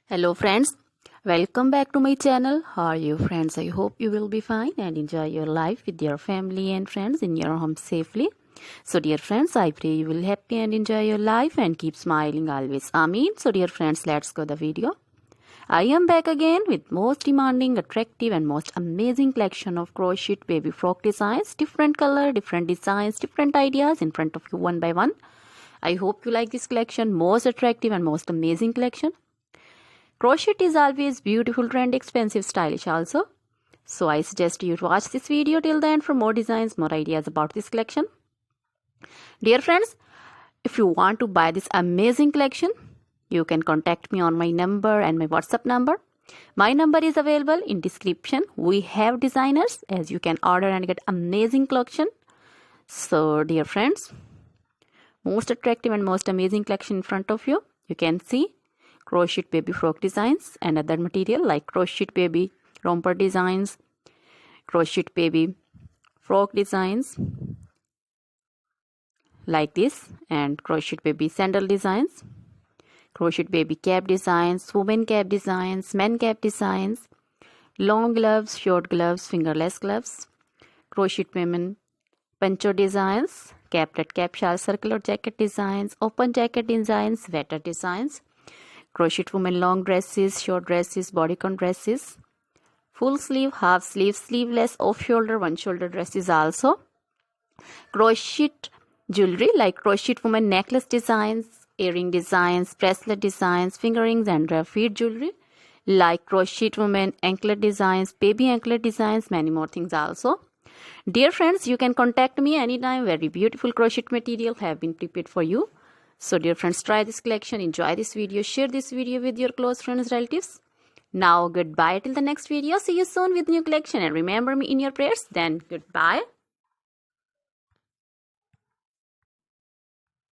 Hello friends, welcome back to my channel. How are you friends? I hope you will be fine and enjoy your life with your family and friends in your home safely. So dear friends, I pray you will happy and enjoy your life and keep smiling always. Amen. So dear friends, let's go the video. I am back again with most demanding, attractive and most amazing collection of crochet baby frock designs. Different color, different designs, different ideas in front of you one by one. I hope you like this collection, most attractive and most amazing collection. Crochet is always beautiful, trendy, expensive, stylish also. So I suggest you to watch this video till the end for more designs, more ideas about this collection. Dear friends, if you want to buy this amazing collection, you can contact me on my number and my WhatsApp number. My number is available in description. We have designers as you can order and get amazing collection. So dear friends, most attractive and most amazing collection in front of you. You can see crochet baby frock designs and other material like crochet baby romper designs, crochet baby frock designs like this, and crochet baby sandal designs, crochet baby cap designs, women cap designs, men cap designs, long gloves, short gloves, fingerless gloves, crochet women poncho designs, caplet cap shawl circular jacket designs, open jacket designs, sweater designs, crochet women long dresses, short dresses, bodycon dresses, full sleeve, half sleeve, sleeveless, off shoulder, one shoulder dresses also. Crochet jewelry like crochet women necklace designs, earring designs, bracelet designs, finger rings and feet jewelry like crochet women anklet designs, baby anklet designs, many more things also. Dear friends, you can contact me anytime. Very beautiful crochet material have been prepared for you. So dear friends, try this collection, enjoy this video, share this video with your close friends, relatives. Now goodbye till the next video. See you soon with new collection and remember me in your prayers. Then goodbye.